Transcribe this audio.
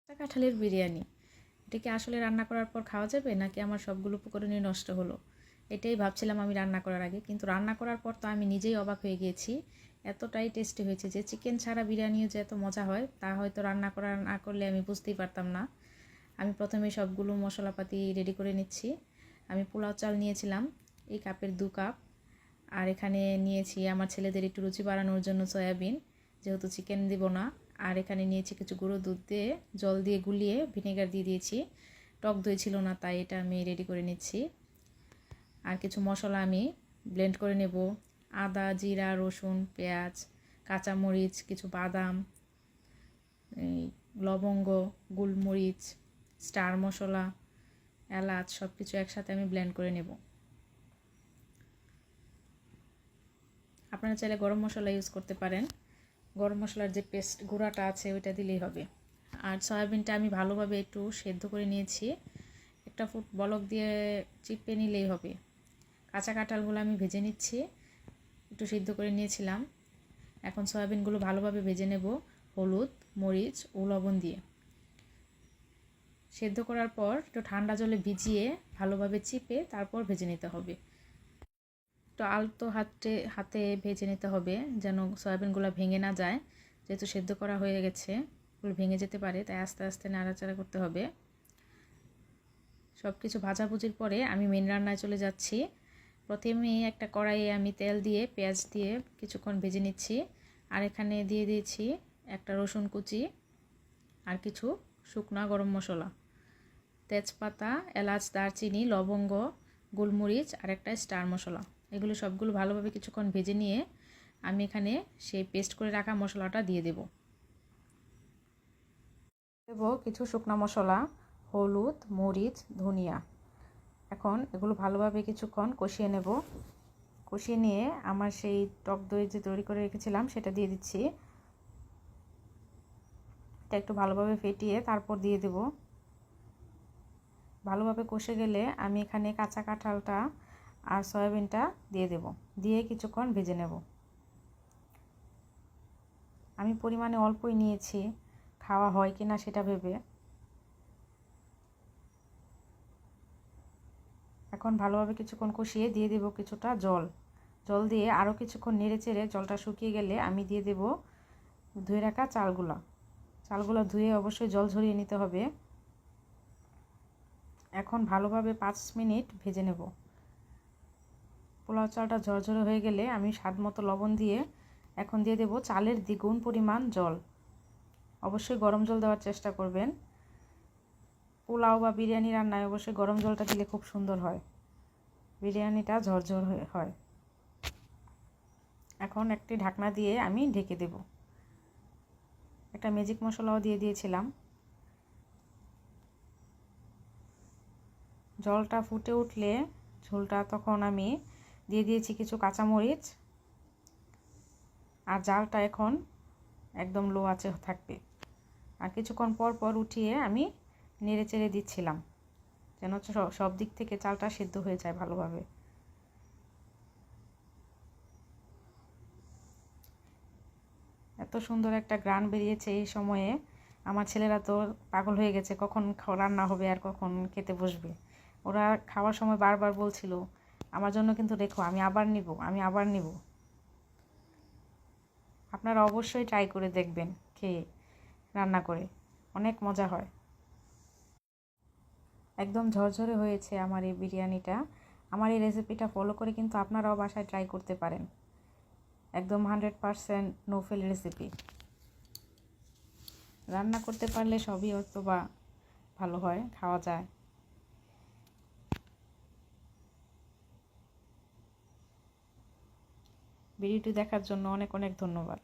কাঁঠালের বিরিয়ানি, এটা কি আসলে রান্না করার পর খাওয়া যাবে নাকি আমার সবগুলো উপকরণই নষ্ট হলো? এটাই ভাবছিলাম আমি রান্না করার আগে, কিন্তু রান্না করার পর তো আমি নিজেই অবাক হয়ে গিয়েছি। এতটাই টেস্টি হয়েছে যে চিকেন ছাড়া বিরিয়ানিও যে এত মজা হয় তা হয়তো রান্না করা না করলে আমি বুঝতেই পারতাম না। আমি প্রথমে সবগুলো মশলাপাতি রেডি করে নিচ্ছি। আমি পোলাও চাল নিয়েছিলাম এই কাপের 2 কাপ, আর এখানে নিয়েছি আমার ছেলেদের একটু রুচি বাড়ানোর জন্য সয়াবিন, যেহেতু চিকেন দিব না। আর এখানে নিয়েছি কিছু গুঁড়ো দুধ দিয়ে জল দিয়ে গুলিয়ে ভিনেগার দিয়ে দিয়েছি, টক দই ছিল না তাই এটা আমি রেডি করে নিচ্ছি। আর কিছু মশলা আমি ব্লেন্ড করে নেব, আদা, জিরা, রসুন, পেঁয়াজ, কাঁচামরিচ, কিছু বাদাম, এই লবঙ্গ, গোলমরিচ, স্টার মশলা, এলাচ সব কিছু একসাথে আমি ব্লেন্ড করে নেব। আপনারা চাইলে গরম মশলা ইউজ করতে পারেন, গরম মশলার যে পেস্ট গুঁড়াটা আছে ওইটা দিলেই হবে। আর সয়াবিনটা আমি ভালোভাবে একটু সেদ্ধ করে নিয়েছি, একটা ফুট বলক দিয়ে চিপে নিলেই হবে। কাঁচা কাঁঠালগুলো আমি ভেজে নিচ্ছি, একটু সিদ্ধ করে নিয়েছিলাম। এখন সয়াবিনগুলো ভালোভাবে ভেজে নেব হলুদ, মরিচ ও লবণ দিয়ে। সেদ্ধ করার পর একটু ঠান্ডা জলে ভিজিয়ে ভালোভাবে চিপে তারপর ভেজে নিতে হবে। একটু আলতো হাতে ভেজে নিতে হবে যেন সয়াবিনগুলো ভেঙে না যায়, যেহেতু সেদ্ধ করা হয়ে গেছে ওগুলো ভেঙে যেতে পারে, তাই আস্তে আস্তে নাড়াচাড়া করতে হবে। সব কিছু ভাজাভুজির পরে আমি মেন রান্নায় চলে যাচ্ছি। প্রথমে একটা কড়াইয়ে আমি তেল দিয়ে পেঁয়াজ দিয়ে কিছুক্ষণ ভেজে নিচ্ছি। আর এখানে দিয়ে দিয়েছি একটা রসুন কুচি আর কিছু শুকনা গরম মশলা, তেজপাতা, এলাচ, দারচিনি, লবঙ্গ, গোলমরিচ আর একটা স্টার মশলা। এগুলো সবগুলো ভালোভাবে কিছুক্ষণ ভেজে নিয়ে আমি এখানে সেই পেস্ট করে রাখা মশলাটা দিয়ে দেব কিছু শুকনা মশলা, হলুদ, মরিচ, ধনিয়া। এখন এগুলো ভালোভাবে কিছুক্ষণ কষিয়ে নেব। কষিয়ে নিয়ে আমার সেই টক দই যে তৈরি করে রেখেছিলাম সেটা দিয়ে দিচ্ছি। এটা একটু ভালোভাবে ফেটিয়ে তারপর দিয়ে দেব। ভালোভাবে কষে গেলে আমি এখানে কাঁচা কাঁঠালটা আর সয়াবিনটা দিয়ে দেব, দিয়ে কিছুক্ষণ ভেজে নেব। আমি পরিমাণে অল্পই নিয়েছি, খাওয়া হয় কি না সেটা ভেবে। এখন ভালোভাবে কিছুক্ষণ কষিয়ে দিয়ে দেব কিছুটা জল দিয়ে আরও কিছুক্ষণ নেড়ে চেড়ে জলটা শুকিয়ে গেলে আমি দিয়ে দেব ধুয়ে রাখা চালগুলো ধুয়ে অবশ্যই জল ঝরিয়ে নিতে হবে। এখন ভালোভাবে 5 মিনিট ভেজে নেব। পোলাও চালটা ঝরঝরে হয়ে গেলে আমি স্বাদ মতো লবণ দিয়ে এখন দিয়ে দেব চালের দ্বিগুণ পরিমাণ জল। অবশ্যই গরম জল দেওয়ার চেষ্টা করবেন। পোলাও বা বিরিয়ানি রান্নায় অবশ্যই গরম জলটা দিলে খুব সুন্দর হয়, বিরিয়ানিটা ঝরঝর হয়। এখন একটি ঢাকনা দিয়ে আমি ঢেকে দেব। একটা ম্যাজিক মশলাও দিয়ে দিয়েছিলাম। জলটা ফুটে উঠলে ঝোলটা তখন আমি দিয়ে দিয়েছি কিছু কাঁচামরিচ, আর জালটা এখন একদম লো আঁচে থাকবে। আর কিছুক্ষণ পর পর উঠিয়ে আমি নেড়ে চেড়ে দিচ্ছিলাম যেন সব দিক থেকে চালটা সিদ্ধ হয়ে যায় ভালোভাবে। এত সুন্দর একটা ঘ্রাণ বেরিয়েছে এই সময়ে, আমার ছেলেরা তো পাগল হয়ে গেছে কখন রান্না হবে আর কখন খেতে বসবে। ওরা খাওয়ার সময় বারবার বলছিল আমার জন্য কিন্তু রেখো, আমি আবার নিব। আপনারা অবশ্যই ট্রাই করে দেখবেন, খেয়ে রান্না করে অনেক মজা হয়। একদম ঝরঝরে হয়েছে আমার এই বিরিয়ানিটা। আমার এই রেসিপিটা ফলো করে কিন্তু আপনারাও বাসায় ট্রাই করতে পারেন। একদম 100% নো ফেল রেসিপি। রান্না করতে পারলে সবই হয়তো বা ভালো হয়, খাওয়া যায়। ভিডিওটি দেখার জন্য অনেক অনেক ধন্যবাদ।